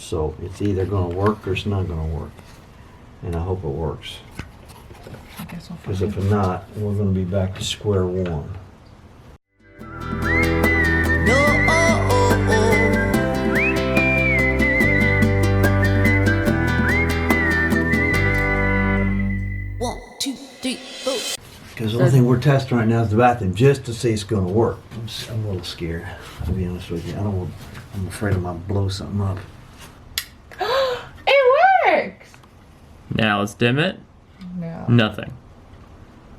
So it's either going to work or it's not going to work. And I hope it works. I guess I'll Because if not, we're going to be back to square one. Because the only thing we're testing right now is the bathroom, just to see it's going to work. I'm a little scared, to be honest with you. I'm afraid I might blow something up. It works! Now let's dim it. No. Nothing.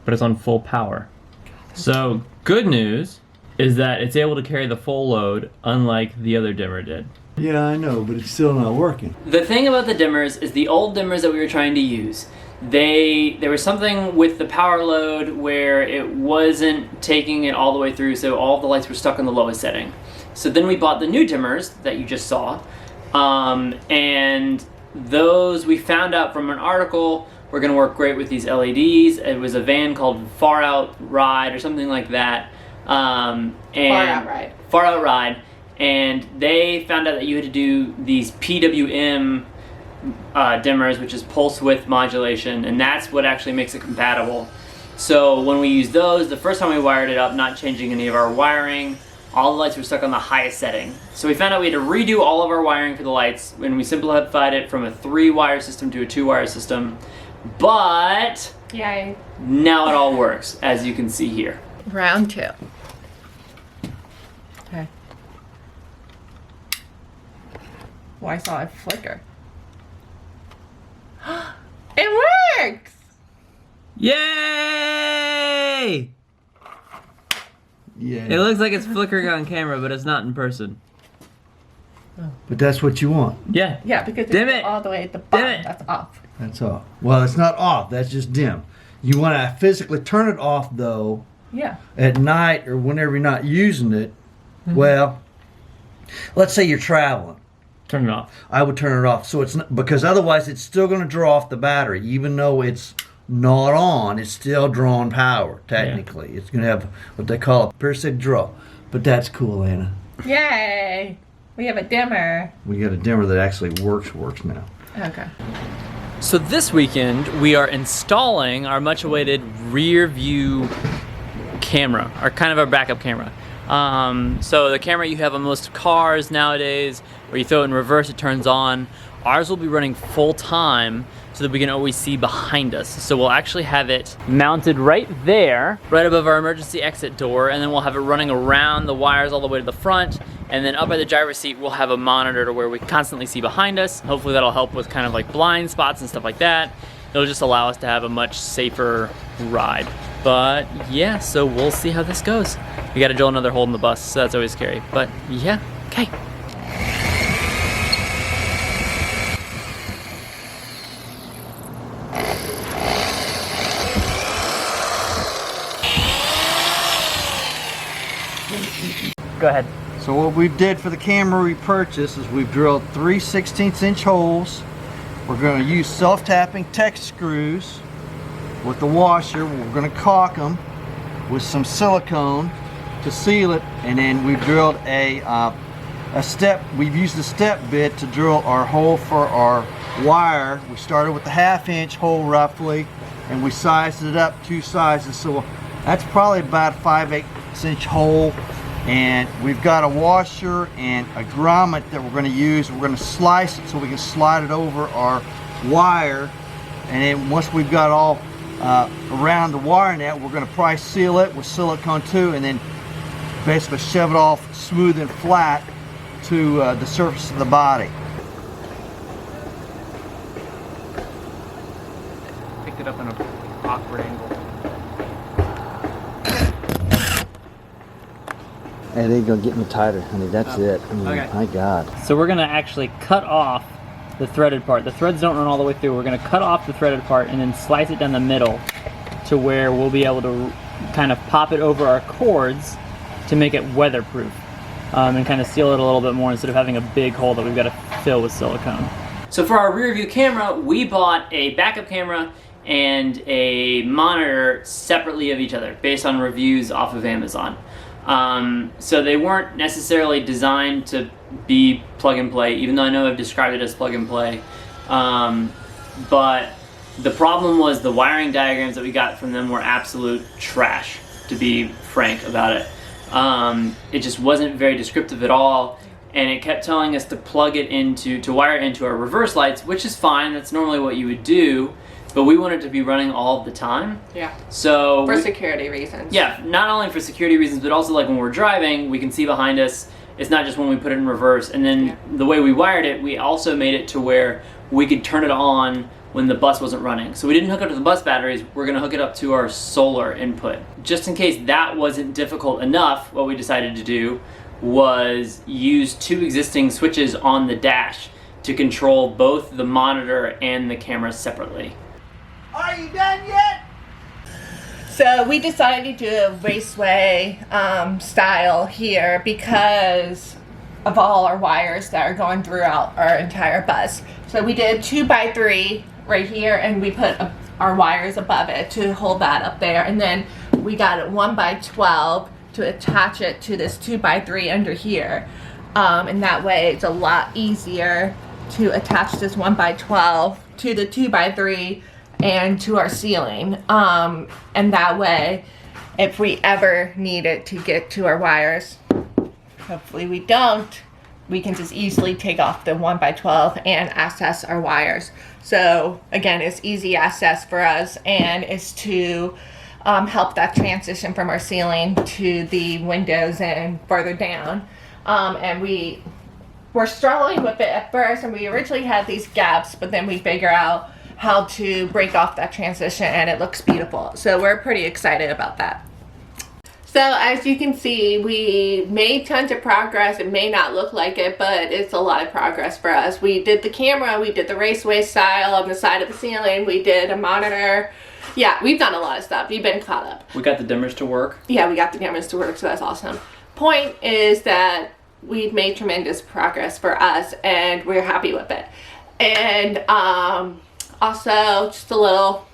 But it's on full power. So, good news is that it's able to carry the full load, unlike the other dimmer did. Yeah, I know, but it's still not working. The thing about the dimmers is the old dimmers that we were trying to use, there was something with the power load where it wasn't taking it all the way through, so all the lights were stuck on the lowest setting. So then we bought the new dimmers that you just saw, and those we found out from an article were going to work great with these LEDs. It was a van called Far Out Ride or something like that. Far Out Ride. Far Out Ride. And they found out that you had to do these PWM dimmers, which is pulse width modulation, and that's what actually makes it compatible. So when we used those, the first time we wired it up, not changing any of our wiring, all the lights were stuck on the highest setting. So we found out we had to redo all of our wiring for the lights, and we simplified it from a 3-wire system to a 2-wire system. But Yay. now it all works, as you can see here. Round 2. Okay. Oh, I saw it flicker. It works! Yay! Yeah. It looks like it's flickering on camera, but it's not in person. But that's what you want. Yeah. Yeah, because Dim it's it. all the way at the bottom. Dim it. That's off. That's all. Well, it's not off. That's just dim. You want to physically turn it off, though, Yeah. at night or whenever you're not using it. Well, let's say you're traveling. Turn it off. I would turn it off. So it's not, because otherwise it's still going to draw off the battery. Even though it's not on, it's still drawing power, technically. It's going to have what they call a parasitic draw. But that's cool, Anna. Yay! We have a dimmer. We got a dimmer that actually works now. Okay. So this weekend, we are installing our much-awaited Rearview camera, or kind of our backup camera. So the camera you have on most cars nowadays, where you throw it in reverse, it turns on. Ours will be running full time so that we can always see behind us. So we'll actually have it mounted right there, right above our emergency exit door, and then we'll have it running around the wires all the way to the front, and then up by the driver's seat we'll have a monitor to where we constantly see behind us. Hopefully that'll help with kind of like blind spots and stuff like that. It'll just allow us to have a much safer ride. But yeah, so we'll see how this goes. We gotta drill another hole in the bus, so that's always scary. But yeah, okay. Go ahead. So what we did for the camera we purchased is we've drilled 3 16-inch holes. We're going to use self-tapping Tex screws with the washer. We're going to caulk them with some silicone to seal it, and then we've drilled a step. We've used the step bit to drill our hole for our wire. We started with the 1/2-inch hole roughly, and we sized it up 2 sizes. So that's probably about a 5/8 hole. And we've got a washer and a grommet that we're going to use. We're going to slice it so we can slide it over our wire. And then once we've got all around the wire net, we're going to probably seal it with silicone too, and then basically shove it off smooth and flat to the surface of the body. Picked it up in an awkward angle. Hey, they ain't gonna get me tighter, honey. That's it. I mean, okay. My God. So we're gonna actually cut off the threaded part. The threads don't run all the way through. We're gonna cut off the threaded part and then slice it down the middle to where we'll be able to kind of pop it over our cords to make it weatherproof, and kind of seal it a little bit more instead of having a big hole that we've got to fill with silicone. So for our rear view camera, we bought a backup camera and a monitor separately of each other based on reviews off of Amazon. So they weren't necessarily designed to be plug and play, even though I know I've described it as plug and play. But the problem was the wiring diagrams that we got from them were absolute trash, to be frank about it. It just wasn't very descriptive at all, and it kept telling us to plug it into, to wire it into our reverse lights, which is fine, that's normally what you would do, but we want it to be running all of the time. Yeah. So For security reasons. yeah, not only for security reasons, but also like when we're driving, we can see behind us. It's not just when we put it in reverse. And then the way we wired it, we also made it to where we could turn it on when the bus wasn't running. So we didn't hook it up to the bus batteries, we're gonna hook it up to our solar input. Just in case that wasn't difficult enough, what we decided to do was use 2 existing switches on the dash to control both the monitor and the camera separately. Are you done yet? So we decided to do a raceway style here because of all our wires that are going throughout our entire bus. So we did 2x3 right here, and we put our wires above it to hold that up there, and then we got a 1x12 to attach it to this 2x3 under here, and that way it's a lot easier to attach this 1x12 to the 2x3 and to our ceiling, and that way if we ever need it to get to our wires, hopefully we don't, we can just easily take off the 1x12 and access our wires. So again, it's easy access for us, and it's to help that transition from our ceiling to the windows and further down. And we were struggling with it at first, and we originally had these gaps, but then we figure out how to break off that transition, and it looks beautiful. So we're pretty excited about that. So as you can see, we made tons of progress. It may not look like it, but it's a lot of progress for us. We did the camera, we did the raceway style on the side of the ceiling, we did a monitor. Yeah, we've done a lot of stuff. You've been caught up. We got the dimmers to work. Yeah, we got the cameras to work, so that's awesome. Point is that we've made tremendous progress for us, and we're happy with it. And also, just a little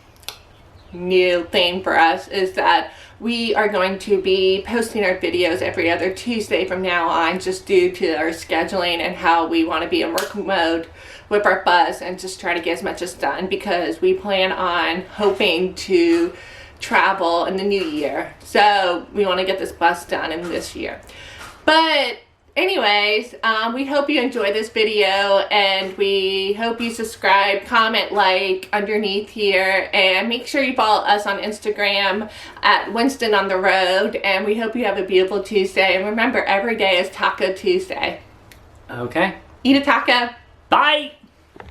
new thing for us is that we are going to be posting our videos every other Tuesday from now on, just due to our scheduling and how we want to be in work mode with our bus and just try to get as much as done, because we plan on hoping to travel in the new year. So we want to get this bus done in this year. But anyways, we hope you enjoy this video, and we hope you subscribe, comment, like underneath here, and make sure you follow us on Instagram at Winston on the Road. And we hope you have a beautiful Tuesday, and remember, every day is Taco Tuesday. Okay. Eat a taco. Bye.